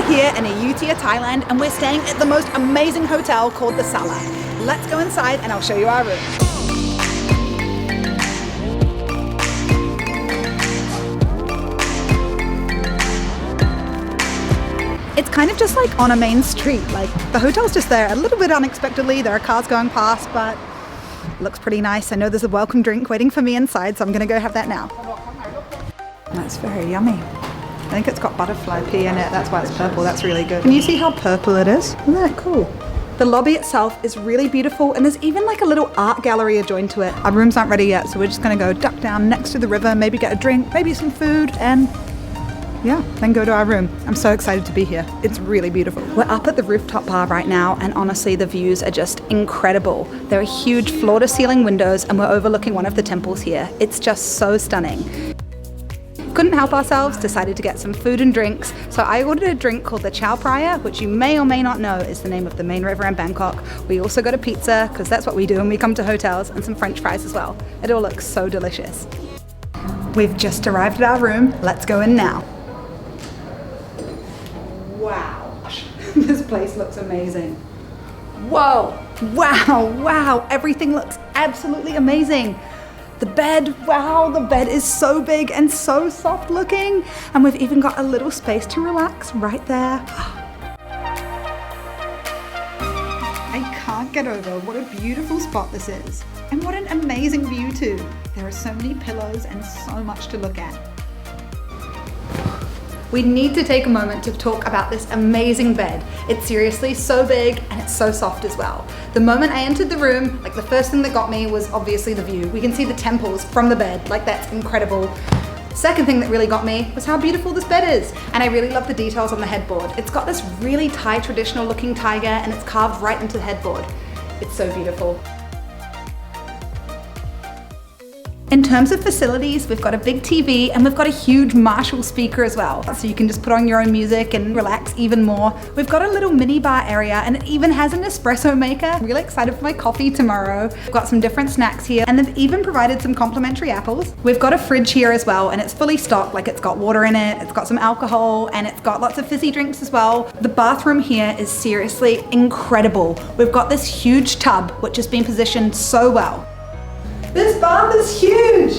We're here in Ayutthaya, Thailand, and we're staying at the most amazing hotel called the Sala. Let's go inside and I'll show you our room. It's kind of just like on a main street. Like the hotel's just there a little bit unexpectedly. There are cars going past, but it looks pretty nice. I know there's a welcome drink waiting for me inside, so I'm gonna go have that now. That's very yummy. I think it's got butterfly pea in it. That's why it's purple. That's really good. Can you see how purple it is? Isn't that cool? The lobby itself is really beautiful, and there's even like a little art gallery adjoined to it. Our rooms aren't ready yet, so we're just gonna go duck down next to the river, maybe get a drink, maybe some food, and yeah, then go to our room. I'm so excited to be here. It's really beautiful. We're up at the rooftop bar right now, and honestly, the views are just incredible. There are huge floor-to-ceiling windows, and we're overlooking one of the temples here. It's just so stunning. Couldn't help ourselves, decided to get some food and drinks. So I ordered a drink called the Chow Prior, which you may or may not know is the name of the main river in Bangkok. We also got a pizza, because that's what we do when we come to hotels, and some French fries as well. It all looks so delicious. We've just arrived at our room. Let's go in now. Wow, this place looks amazing. Whoa, wow, wow, everything looks absolutely amazing. The bed, wow, the bed is so big and so soft looking. And we've even got a little space to relax right there. I can't get over what a beautiful spot this is. And what an amazing view too. There are so many pillows and so much to look at. We need to take a moment to talk about this amazing bed. It's seriously so big and it's so soft as well. The moment I entered the room, like the first thing that got me was obviously the view. We can see the temples from the bed, like that's incredible. Second thing that really got me was how beautiful this bed is. And I really love the details on the headboard. It's got this really Thai traditional looking tiger and it's carved right into the headboard. It's so beautiful. In terms of facilities, we've got a big TV and we've got a huge Marshall speaker as well. So you can just put on your own music and relax even more. We've got a little mini bar area and it even has an espresso maker. I'm really excited for my coffee tomorrow. We've got some different snacks here and they've even provided some complimentary apples. We've got a fridge here as well and it's fully stocked, like it's got water in it, it's got some alcohol and it's got lots of fizzy drinks as well. The bathroom here is seriously incredible. We've got this huge tub which has been positioned so well. This bath is huge!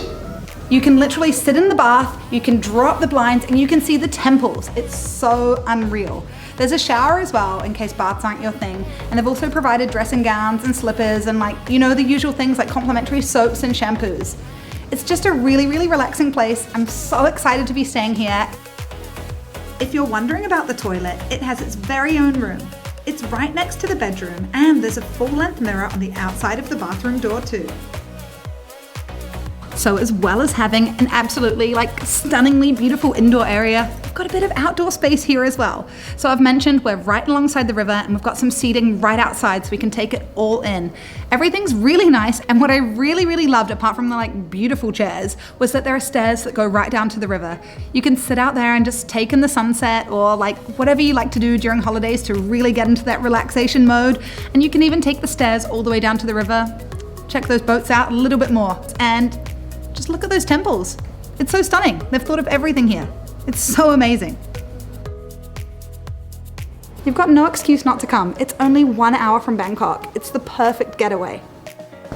You can literally sit in the bath, you can draw up the blinds, and you can see the temples. It's so unreal. There's a shower as well, in case baths aren't your thing. And they've also provided dressing gowns and slippers and like, you know, the usual things like complimentary soaps and shampoos. It's just a really, really relaxing place. I'm so excited to be staying here. If you're wondering about the toilet, it has its very own room. It's right next to the bedroom, and there's a full-length mirror on the outside of the bathroom door too. So as well as having an absolutely like stunningly beautiful indoor area, we've got a bit of outdoor space here as well. So I've mentioned we're right alongside the river and we've got some seating right outside so we can take it all in. Everything's really nice, and what I really, really loved, apart from the like beautiful chairs, was that there are stairs that go right down to the river. You can sit out there and just take in the sunset or like whatever you like to do during holidays to really get into that relaxation mode. And you can even take the stairs all the way down to the river, check those boats out a little bit more, and just look at those temples. It's so stunning. They've thought of everything here. It's so amazing. You've got no excuse not to come. It's only 1 hour from Bangkok. It's the perfect getaway.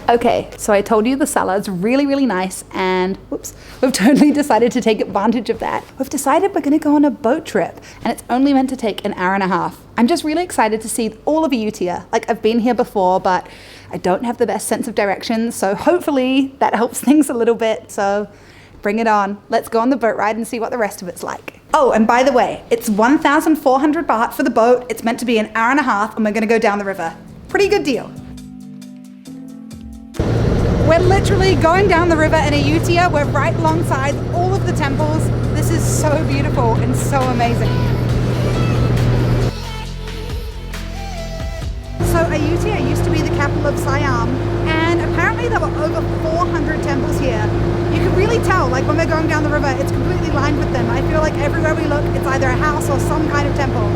Okay, so I told you the Sala is really, really nice and whoops, we've totally decided to take advantage of that. We've decided we're gonna go on a boat trip and it's only meant to take an hour and a half. I'm just really excited to see all of Ayutthaya. Like I've been here before, but I don't have the best sense of direction, so hopefully that helps things a little bit. So bring it on. Let's go on the boat ride and see what the rest of it's like. Oh, and by the way, it's 1,400 baht for the boat. It's meant to be an hour and a half and we're gonna go down the river. Pretty good deal. We're literally going down the river in Ayutthaya. We're right alongside all of the temples. This is so beautiful and so amazing. So Ayutthaya used to be the capital of Siam, and apparently there were over 400 temples here. You can really tell, like when we're going down the river, it's completely lined with them. I feel like everywhere we look, it's either a house or some kind of temple.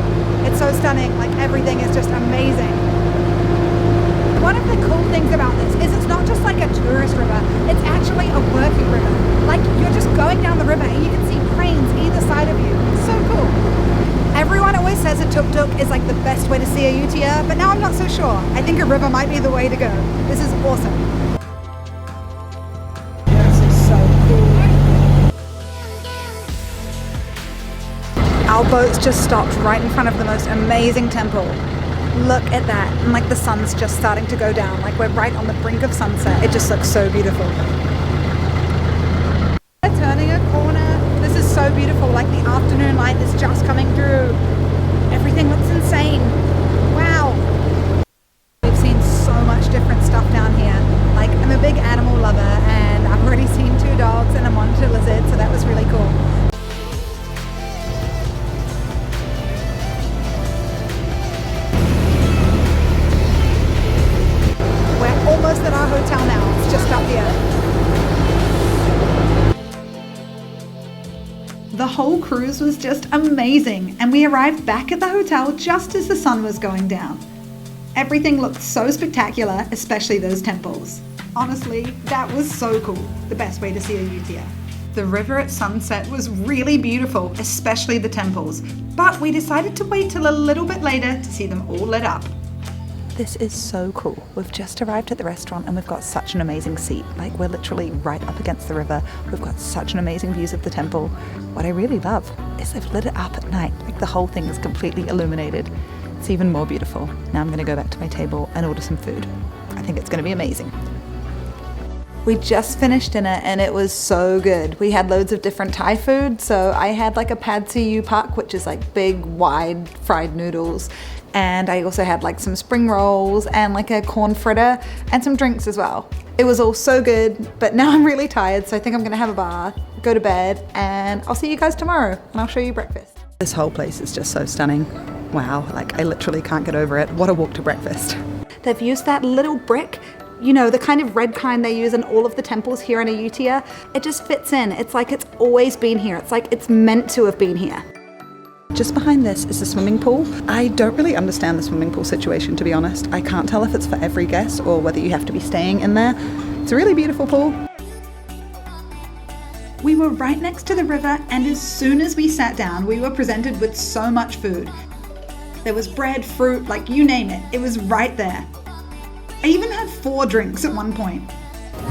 It's so stunning, like everything is just amazing. One of the cool things about this is it's not just like a tourist river, it's actually a working river. Like you're just going down the river and you can see cranes either side of you. It's so cool. Everyone always says a tuk-tuk is like the best way to see Ayutthaya, but now I'm not so sure. I think a river might be the way to go. This is awesome. This is so cool. Our boats just stopped right in front of the most amazing temple. Look at that, and like the sun's just starting to go down, like we're right on the brink of sunset. It just looks so beautiful. We're turning a corner. This is so beautiful, like the afternoon light is just coming through. Everything looks insane. Wow. We've seen so much different stuff down here. Like, I'm a big animal lover, and I've already seen 2 dogs and a monitor lizard, so that was really cool. Almost at our hotel now. It's just up here. The whole cruise was just amazing, and we arrived back at the hotel just as the sun was going down. Everything looked so spectacular, especially those temples. Honestly, that was so cool. The best way to see Ayutthaya. The river at sunset was really beautiful, especially the temples, but we decided to wait till a little bit later to see them all lit up. This is so cool. We've just arrived at the restaurant and we've got such an amazing seat. Like, we're literally right up against the river. We've got such an amazing views of the temple. What I really love is they've lit it up at night. Like, the whole thing is completely illuminated. It's even more beautiful. Now I'm gonna go back to my table and order some food. I think it's gonna be amazing. We just finished dinner and it was so good. We had loads of different Thai food. So I had like a pad see ew pak, which is like big, wide fried noodles. And I also had like some spring rolls and like a corn fritter and some drinks as well. It was all so good, but now I'm really tired, so I think I'm gonna have a bath, go to bed, and I'll see you guys tomorrow and I'll show you breakfast. This whole place is just so stunning. Wow, like I literally can't get over it. What a walk to breakfast. They've used that little brick, you know, the kind of red kind they use in all of the temples here in Ayutthaya. It just fits in. It's like it's always been here. It's like it's meant to have been here. Just behind this is the swimming pool. I don't really understand the swimming pool situation, to be honest. I can't tell if it's for every guest or whether you have to be staying in there. It's a really beautiful pool. We were right next to the river, and as soon as we sat down, we were presented with so much food. There was bread, fruit, like you name it. It was right there. I even had 4 drinks at one point.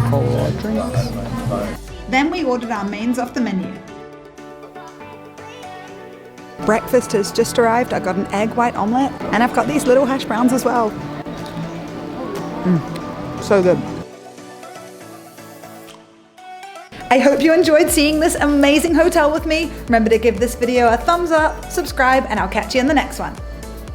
4 drinks. Then we ordered our mains off the menu. Breakfast has just arrived. I got an egg white omelette and I've got these little hash browns as well. So good. I hope you enjoyed seeing this amazing hotel with me. Remember to give this video a thumbs up, subscribe, and I'll catch you in the next one.